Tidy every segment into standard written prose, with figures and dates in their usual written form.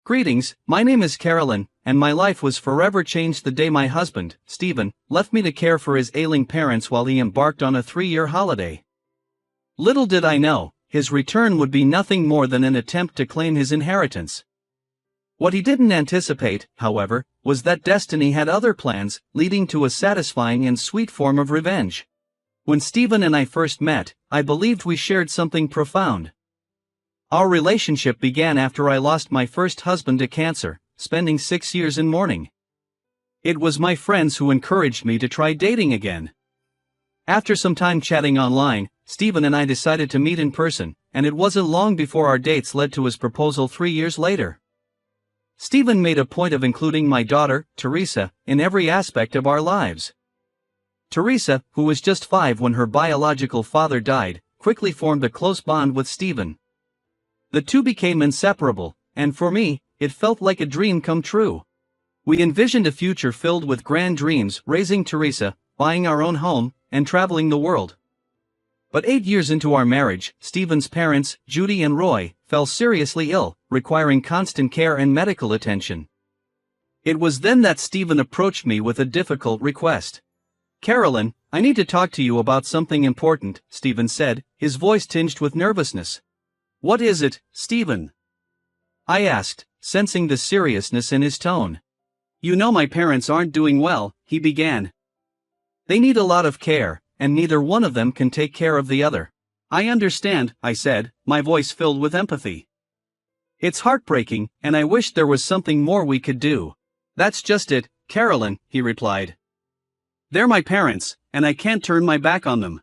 Greetings, my name is Carolyn, and my life was forever changed the day my husband, Stephen, left me to care for his ailing parents while he embarked on a 3-year holiday. Little did I know, his return would be nothing more than an attempt to claim his inheritance. What he didn't anticipate, however, was that destiny had other plans, leading to a satisfying and sweet form of revenge. When Stephen and I first met, I believed we shared something profound. Our relationship began after I lost my first husband to cancer, spending 6 years in mourning. It was my friends who encouraged me to try dating again. After some time chatting online, Stephen and I decided to meet in person, and it wasn't long before our dates led to his proposal 3 years later. Stephen made a point of including my daughter, Teresa, in every aspect of our lives. Teresa, who was just 5 when her biological father died, quickly formed a close bond with Stephen. The two became inseparable, and for me, it felt like a dream come true. We envisioned a future filled with grand dreams, raising Teresa, buying our own home, and traveling the world. But 8 years into our marriage, Stephen's parents, Judy and Roy, fell seriously ill, requiring constant care and medical attention. It was then that Stephen approached me with a difficult request. "Carolyn, I need to talk to you about something important," Stephen said, his voice tinged with nervousness. "What is it, Stephen?" I asked, sensing the seriousness in his tone. "You know my parents aren't doing well," he began. "They need a lot of care, and neither one of them can take care of the other." "I understand," I said, my voice filled with empathy. "It's heartbreaking, and I wish there was something more we could do." "That's just it, Carolyn," he replied. "They're my parents, and I can't turn my back on them.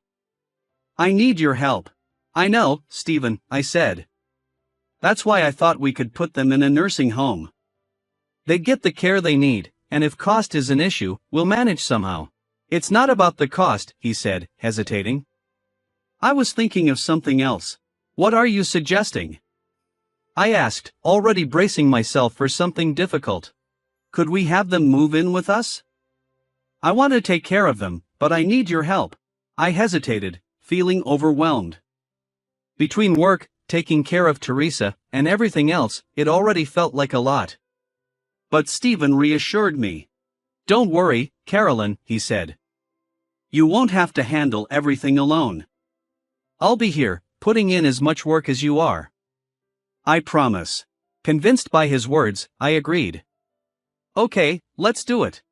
I need your help." "I know, Stephen," I said. "That's why I thought we could put them in a nursing home. They'd get the care they need, and if cost is an issue, we'll manage somehow." "It's not about the cost," he said, hesitating. "I was thinking of something else." "What are you suggesting?" I asked, already bracing myself for something difficult. "Could we have them move in with us? I want to take care of them, but I need your help." I hesitated, feeling overwhelmed. Between work, taking care of Teresa, and everything else, it already felt like a lot. But Stephen reassured me. "Don't worry, Carolyn," he said. "You won't have to handle everything alone. I'll be here, putting in as much work as you are. I promise." Convinced by his words, I agreed. "Okay, let's do it.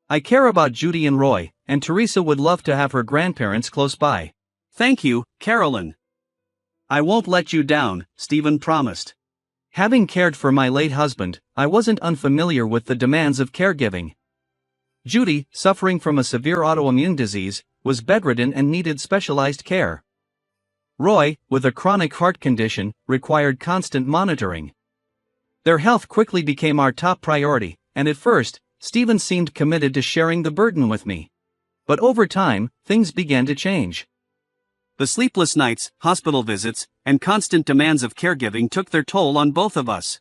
I care about Judy and Roy, and Teresa would love to have her grandparents close by." "Thank you, Carolyn. I won't let you down," Stephen promised. Having cared for my late husband, I wasn't unfamiliar with the demands of caregiving. Judy, suffering from a severe autoimmune disease, was bedridden and needed specialized care. Roy, with a chronic heart condition, required constant monitoring. Their health quickly became our top priority, and at first, Stephen seemed committed to sharing the burden with me. But over time, things began to change. The sleepless nights, hospital visits, and constant demands of caregiving took their toll on both of us.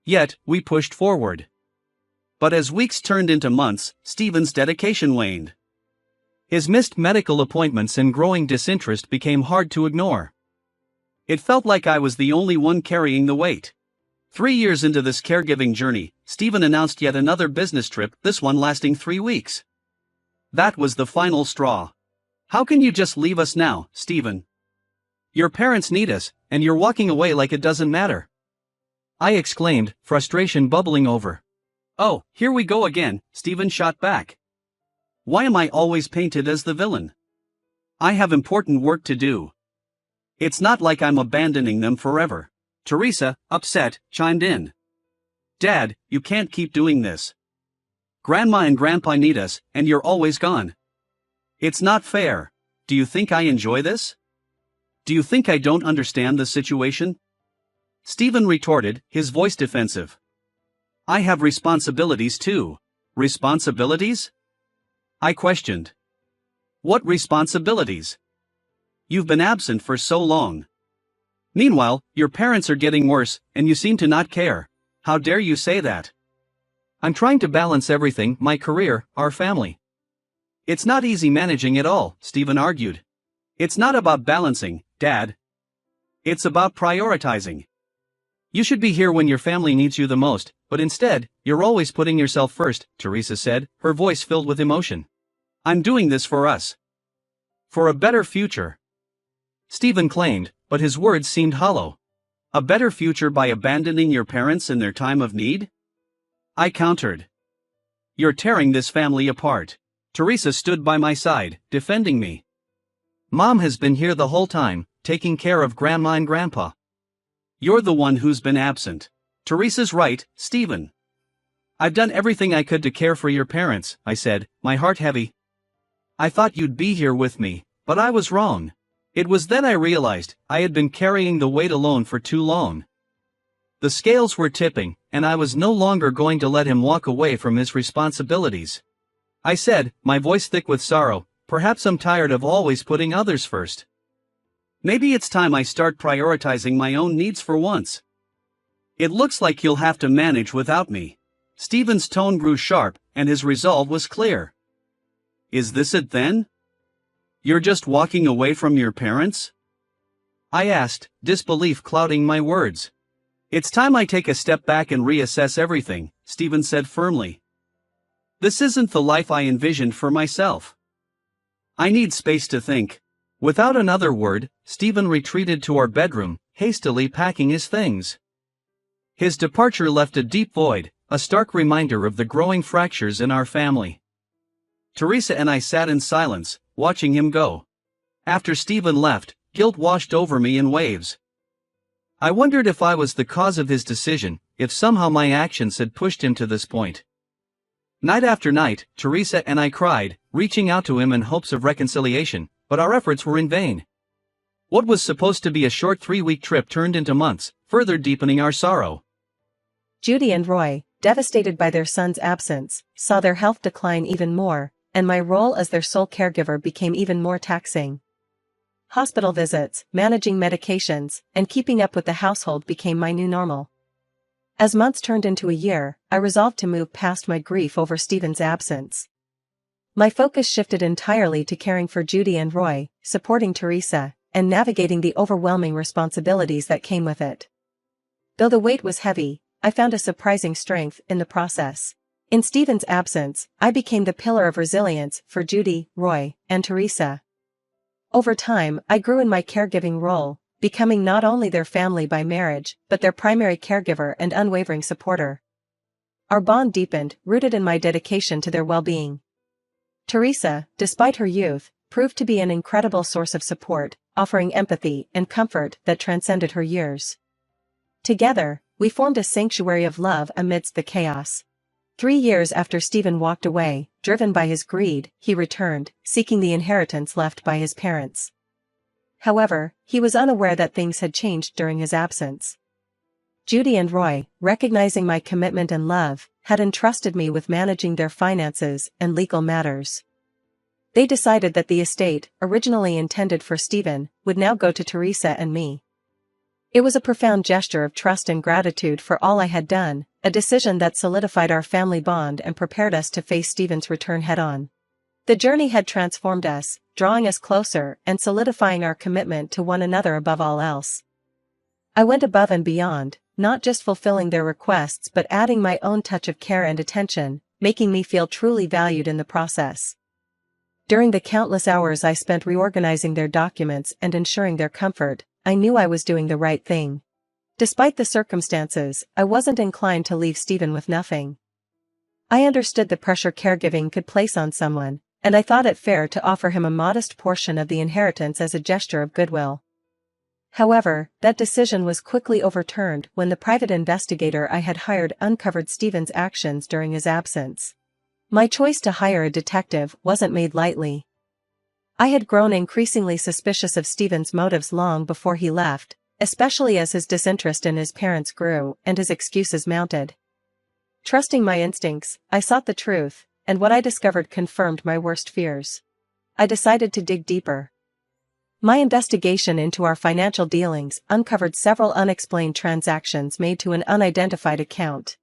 Yet, we pushed forward. But as weeks turned into months, Stephen's dedication waned. His missed medical appointments and growing disinterest became hard to ignore. It felt like I was the only one carrying the weight. 3 years into this caregiving journey, Stephen announced yet another business trip, this one lasting 3 weeks. That was the final straw. "How can you just leave us now, Stephen? Your parents need us, and you're walking away like it doesn't matter," I exclaimed, frustration bubbling over. "Oh, here we go again," Stephen shot back. "Why am I always painted as the villain? I have important work to do. It's not like I'm abandoning them forever." Teresa, upset, chimed in. "Dad, you can't keep doing this. Grandma and Grandpa need us, and you're always gone. It's not fair. Do you think I enjoy this? Do you think I don't understand the situation?" Stephen retorted, his voice defensive. "I have responsibilities too." "Responsibilities?" I questioned. "What responsibilities? You've been absent for so long. Meanwhile, your parents are getting worse, and you seem to not care. How dare you say that?" "I'm trying to balance everything, my career, our family." "It's not easy managing it all," Stephen argued. "It's not about balancing, Dad. It's about prioritizing. You should be here when your family needs you the most, but instead, you're always putting yourself first, Teresa said, her voice filled with emotion. I'm doing this for us. For a better future. Stephen claimed, but his words seemed hollow. A better future by abandoning your parents in their time of need? I countered. You're tearing this family apart. Teresa stood by my side, defending me. Mom has been here the whole time, taking care of Grandma and Grandpa. You're the one who's been absent. Teresa's right, Stephen. I've done everything I could to care for your parents, I said, my heart heavy. I thought you'd be here with me, but I was wrong. It was then I realized I had been carrying the weight alone for too long. The scales were tipping, and I was no longer going to let him walk away from his responsibilities. I said, my voice thick with sorrow, perhaps I'm tired of always putting others first. Maybe it's time I start prioritizing my own needs for once. It looks like you'll have to manage without me. Stephen's tone grew sharp, and his resolve was clear. Is this it then? You're just walking away from your parents? I asked, disbelief clouding my words. It's time I take a step back and reassess everything, Stephen said firmly. This isn't the life I envisioned for myself. I need space to think. Without another word, Stephen retreated to our bedroom, hastily packing his things. His departure left a deep void, a stark reminder of the growing fractures in our family. Teresa and I sat in silence, watching him go. After Stephen left, guilt washed over me in waves. I wondered if I was the cause of his decision, if somehow my actions had pushed him to this point. Night after night, Teresa and I cried, reaching out to him in hopes of reconciliation, but our efforts were in vain. What was supposed to be a short 3-week trip turned into months, further deepening our sorrow. Judy and Roy, devastated by their son's absence, saw their health decline even more, and my role as their sole caregiver became even more taxing. Hospital visits, managing medications, and keeping up with the household became my new normal. As months turned into a year, I resolved to move past my grief over Stephen's absence. My focus shifted entirely to caring for Judy and Roy, supporting Teresa, and navigating the overwhelming responsibilities that came with it. Though the weight was heavy, I found a surprising strength in the process. In Stephen's absence, I became the pillar of resilience for Judy, Roy, and Teresa. Over time, I grew in my caregiving role, becoming not only their family by marriage, but their primary caregiver and unwavering supporter. Our bond deepened, rooted in my dedication to their well-being. Teresa, despite her youth, proved to be an incredible source of support, offering empathy and comfort that transcended her years. Together, we formed a sanctuary of love amidst the chaos. 3 years after Stephen walked away, driven by his greed, he returned, seeking the inheritance left by his parents. However, he was unaware that things had changed during his absence. Judy and Roy, recognizing my commitment and love, had entrusted me with managing their finances and legal matters. They decided that the estate, originally intended for Stephen, would now go to Teresa and me. It was a profound gesture of trust and gratitude for all I had done, a decision that solidified our family bond and prepared us to face Stephen's return head-on. The journey had transformed us, drawing us closer and solidifying our commitment to one another above all else. I went above and beyond, not just fulfilling their requests but adding my own touch of care and attention, making me feel truly valued in the process. During the countless hours I spent reorganizing their documents and ensuring their comfort, I knew I was doing the right thing. Despite the circumstances, I wasn't inclined to leave Stephen with nothing. I understood the pressure caregiving could place on someone, and I thought it fair to offer him a modest portion of the inheritance as a gesture of goodwill. However, that decision was quickly overturned when the private investigator I had hired uncovered Stephen's actions during his absence. My choice to hire a detective wasn't made lightly. I had grown increasingly suspicious of Stephen's motives long before he left, especially as his disinterest in his parents grew and his excuses mounted. Trusting my instincts, I sought the truth, and what I discovered confirmed my worst fears. I decided to dig deeper. My investigation into our financial dealings uncovered several unexplained transactions made to an unidentified account.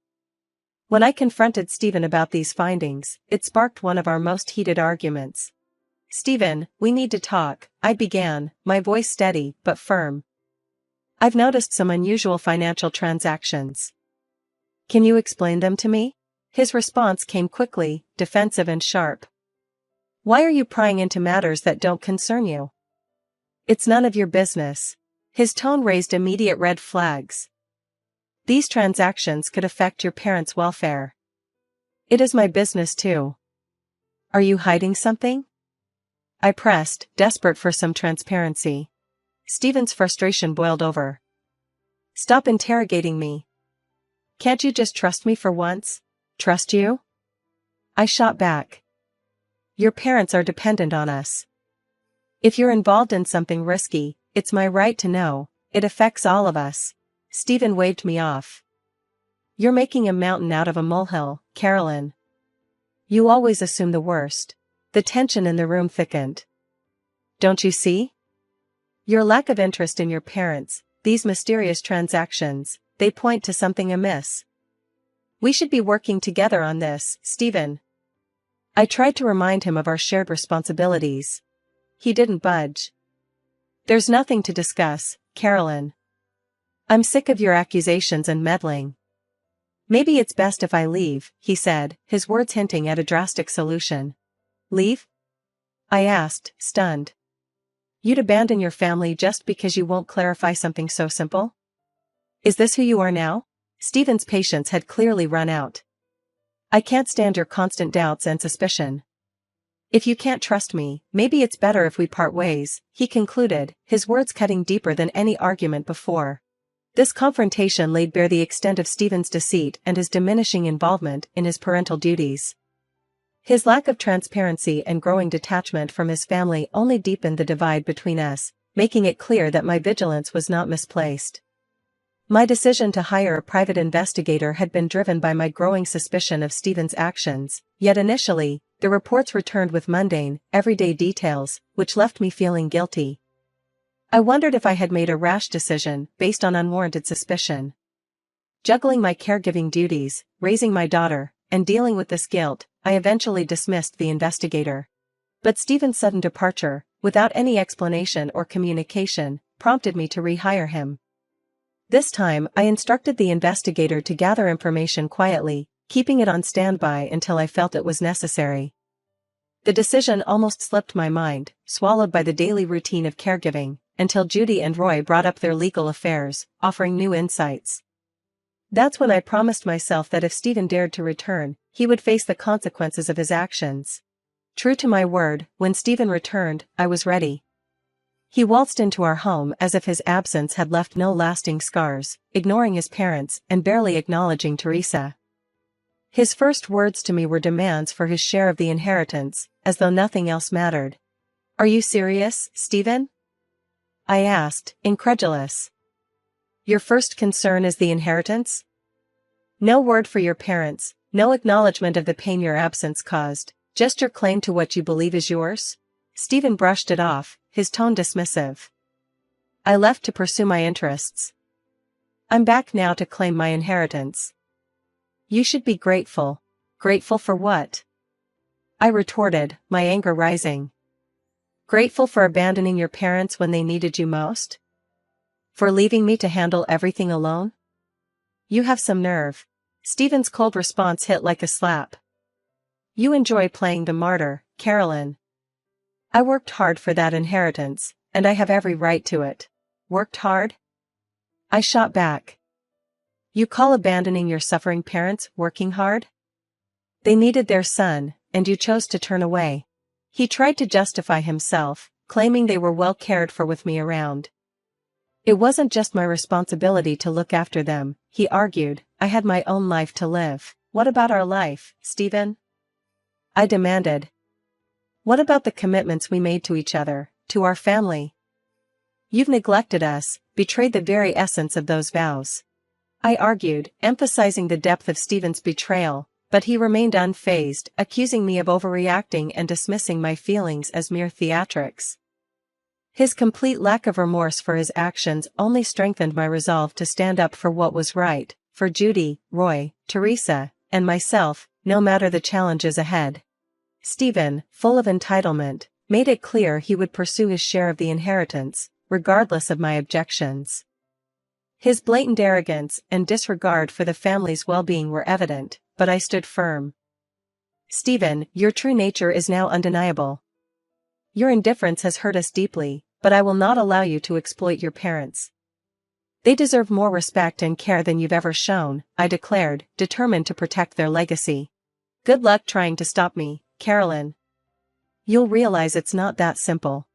When I confronted Stephen about these findings, it sparked one of our most heated arguments. "Stephen, we need to talk," I began, my voice steady but firm. I've noticed some unusual financial transactions. Can you explain them to me? His response came quickly, defensive and sharp. Why are you prying into matters that don't concern you? It's none of your business. His tone raised immediate red flags. These transactions could affect your parents' welfare. It is my business too. Are you hiding something? I pressed, desperate for some transparency. Stephen's frustration boiled over. Stop interrogating me. Can't you just trust me for once? Trust you? I shot back. Your parents are dependent on us. If you're involved in something risky, it's my right to know. It affects all of us. Stephen waved me off. You're making a mountain out of a molehill, Carolyn. You always assume the worst. The tension in the room thickened. Don't you see? Your lack of interest in your parents, these mysterious transactions, they point to something amiss. We should be working together on this, Stephen. I tried to remind him of our shared responsibilities. He didn't budge. There's nothing to discuss, Carolyn. I'm sick of your accusations and meddling. Maybe it's best if I leave, he said, his words hinting at a drastic solution. Leave? I asked, stunned. You'd abandon your family just because you won't clarify something so simple? Is this who you are now? Stephen's patience had clearly run out. I can't stand your constant doubts and suspicion. If you can't trust me, maybe it's better if we part ways, he concluded, his words cutting deeper than any argument before. This confrontation laid bare the extent of Stephen's deceit and his diminishing involvement in his parental duties. His lack of transparency and growing detachment from his family only deepened the divide between us, making it clear that my vigilance was not misplaced. My decision to hire a private investigator had been driven by my growing suspicion of Stephen's actions, yet initially, the reports returned with mundane, everyday details, which left me feeling guilty. I wondered if I had made a rash decision based on unwarranted suspicion. Juggling my caregiving duties, raising my daughter, and dealing with this guilt, I eventually dismissed the investigator. But Stephen's sudden departure, without any explanation or communication, prompted me to rehire him. This time, I instructed the investigator to gather information quietly, keeping it on standby until I felt it was necessary. The decision almost slipped my mind, swallowed by the daily routine of caregiving, until Judy and Roy brought up their legal affairs, offering new insights. That's when I promised myself that if Stephen dared to return, he would face the consequences of his actions. True to my word, when Stephen returned, I was ready. He waltzed into our home as if his absence had left no lasting scars, ignoring his parents and barely acknowledging Teresa. His first words to me were demands for his share of the inheritance, as though nothing else mattered. Are you serious, Stephen? I asked, incredulous. Your first concern is the inheritance? No word for your parents, no acknowledgement of the pain your absence caused, just your claim to what you believe is yours? Stephen brushed it off, his tone dismissive. I left to pursue my interests. I'm back now to claim my inheritance. You should be grateful. Grateful for what? I retorted, my anger rising. Grateful for abandoning your parents when they needed you most? For leaving me to handle everything alone? You have some nerve. Stephen's cold response hit like a slap. You enjoy playing the martyr, Carolyn. I worked hard for that inheritance, and I have every right to it. Worked hard? I shot back. You call abandoning your suffering parents working hard? They needed their son, and you chose to turn away. He tried to justify himself, claiming they were well cared for with me around. It wasn't just my responsibility to look after them, he argued, I had my own life to live. What about our life, Stephen? I demanded. What about the commitments we made to each other, to our family? You've neglected us, betrayed the very essence of those vows. I argued, emphasizing the depth of Stephen's betrayal, but he remained unfazed, accusing me of overreacting and dismissing my feelings as mere theatrics. His complete lack of remorse for his actions only strengthened my resolve to stand up for what was right, for Judy, Roy, Teresa, and myself, no matter the challenges ahead. Stephen, full of entitlement, made it clear he would pursue his share of the inheritance, regardless of my objections. His blatant arrogance and disregard for the family's well-being were evident, but I stood firm. "Stephen, your true nature is now undeniable. Your indifference has hurt us deeply, but I will not allow you to exploit your parents. They deserve more respect and care than you've ever shown," I declared, determined to protect their legacy. "Good luck trying to stop me, Carolyn. You'll realize it's not that simple."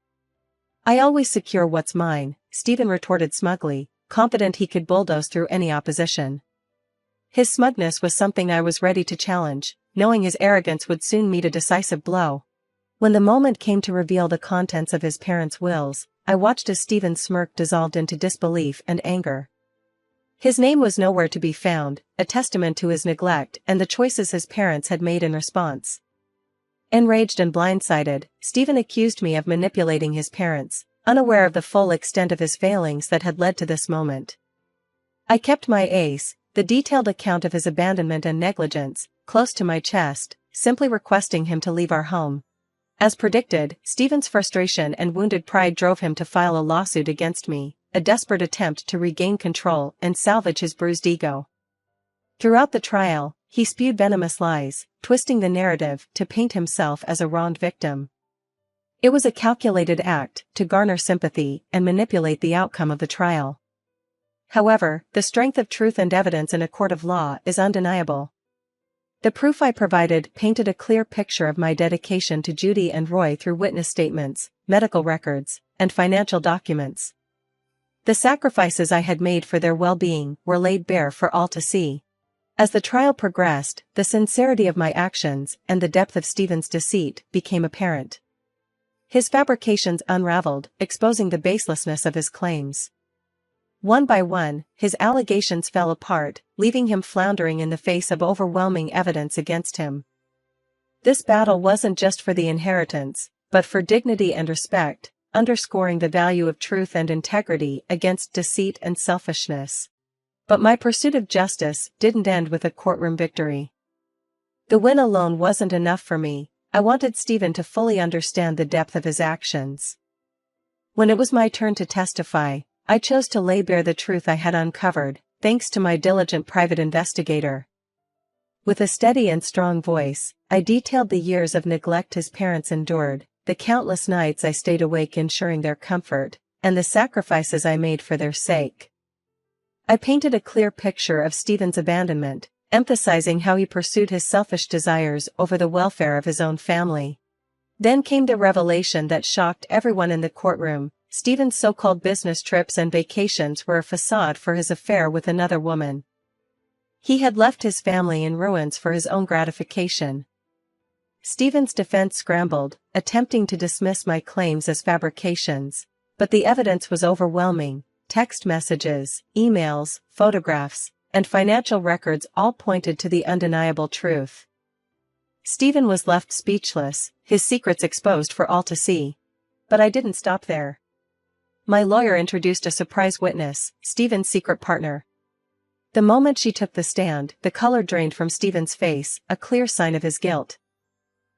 "I always secure what's mine," Stephen retorted smugly, confident he could bulldoze through any opposition. His smugness was something I was ready to challenge, knowing his arrogance would soon meet a decisive blow. When the moment came to reveal the contents of his parents' wills, I watched as Stephen's smirk dissolved into disbelief and anger. His name was nowhere to be found, a testament to his neglect and the choices his parents had made in response. Enraged and blindsided, Stephen accused me of manipulating his parents, unaware of the full extent of his failings that had led to this moment. I kept my ace, the detailed account of his abandonment and negligence, close to my chest, simply requesting him to leave our home. As predicted, Stephen's frustration and wounded pride drove him to file a lawsuit against me, a desperate attempt to regain control and salvage his bruised ego. Throughout the trial, he spewed venomous lies, twisting the narrative to paint himself as a wronged victim. It was a calculated act to garner sympathy and manipulate the outcome of the trial. However, the strength of truth and evidence in a court of law is undeniable. The proof I provided painted a clear picture of my dedication to Judy and Roy through witness statements, medical records, and financial documents. The sacrifices I had made for their well-being were laid bare for all to see. As the trial progressed, the sincerity of my actions and the depth of Stephen's deceit became apparent. His fabrications unraveled, exposing the baselessness of his claims. One by one, his allegations fell apart, leaving him floundering in the face of overwhelming evidence against him. This battle wasn't just for the inheritance, but for dignity and respect, underscoring the value of truth and integrity against deceit and selfishness. But my pursuit of justice didn't end with a courtroom victory. The win alone wasn't enough for me. I wanted Stephen to fully understand the depth of his actions. When it was my turn to testify, I chose to lay bare the truth I had uncovered, thanks to my diligent private investigator. With a steady and strong voice, I detailed the years of neglect his parents endured, the countless nights I stayed awake ensuring their comfort, and the sacrifices I made for their sake. I painted a clear picture of Stephen's abandonment, emphasizing how he pursued his selfish desires over the welfare of his own family. Then came the revelation that shocked everyone in the courtroom. Stephen's so-called business trips and vacations were a facade for his affair with another woman. He had left his family in ruins for his own gratification. Stephen's defense scrambled, attempting to dismiss my claims as fabrications, but the evidence was overwhelming. Text messages, emails, photographs, and financial records all pointed to the undeniable truth. Stephen was left speechless, his secrets exposed for all to see. But I didn't stop there. My lawyer introduced a surprise witness, Stephen's secret partner. The moment she took the stand, the color drained from Stephen's face, a clear sign of his guilt.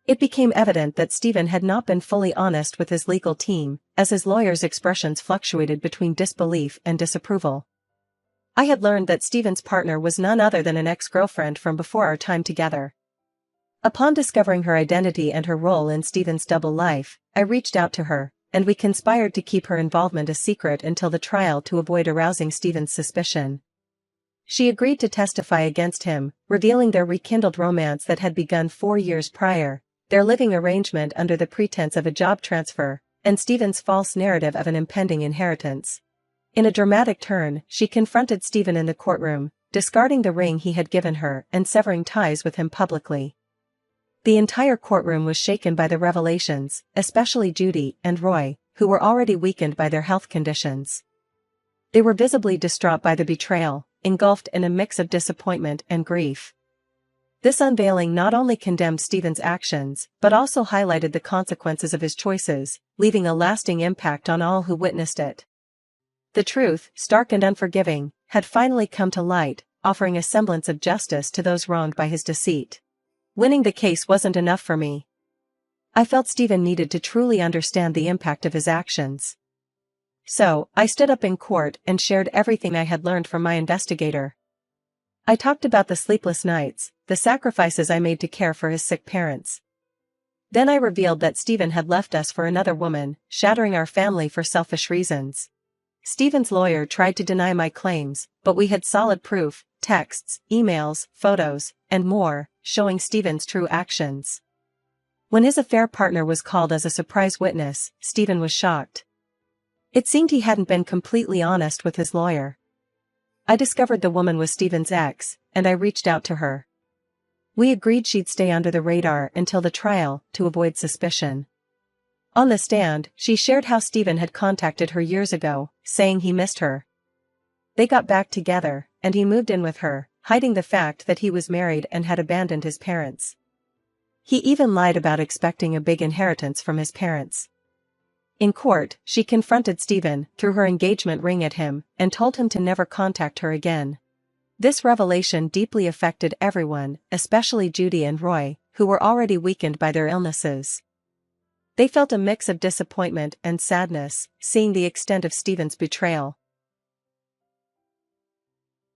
It became evident that Stephen had not been fully honest with his legal team, as his lawyer's expressions fluctuated between disbelief and disapproval. I had learned that Stephen's partner was none other than an ex-girlfriend from before our time together. Upon discovering her identity and her role in Stephen's double life, I reached out to her, and we conspired to keep her involvement a secret until the trial to avoid arousing Stephen's suspicion. She agreed to testify against him, revealing their rekindled romance that had begun 4 years prior, their living arrangement under the pretense of a job transfer, and Stephen's false narrative of an impending inheritance. In a dramatic turn, she confronted Stephen in the courtroom, discarding the ring he had given her and severing ties with him publicly. The entire courtroom was shaken by the revelations, especially Judy and Roy, who were already weakened by their health conditions. They were visibly distraught by the betrayal, engulfed in a mix of disappointment and grief. This unveiling not only condemned Stephen's actions, but also highlighted the consequences of his choices, leaving a lasting impact on all who witnessed it. The truth, stark and unforgiving, had finally come to light, offering a semblance of justice to those wronged by his deceit. Winning the case wasn't enough for me. I felt Stephen needed to truly understand the impact of his actions. So, I stood up in court and shared everything I had learned from my investigator. I talked about the sleepless nights, the sacrifices I made to care for his sick parents. Then I revealed that Stephen had left us for another woman, shattering our family for selfish reasons. Stephen's lawyer tried to deny my claims, but we had solid proof, texts, emails, photos, and more, showing Stephen's true actions. When his affair partner was called as a surprise witness, Stephen was shocked. It seemed he hadn't been completely honest with his lawyer. I discovered the woman was Stephen's ex, and I reached out to her. We agreed she'd stay under the radar until the trial, to avoid suspicion. On the stand, she shared how Stephen had contacted her years ago, saying he missed her. They got back together, and he moved in with her, hiding the fact that he was married and had abandoned his parents. He even lied about expecting a big inheritance from his parents. In court, she confronted Stephen, threw her engagement ring at him, and told him to never contact her again. This revelation deeply affected everyone, especially Judy and Roy, who were already weakened by their illnesses. They felt a mix of disappointment and sadness, seeing the extent of Stephen's betrayal.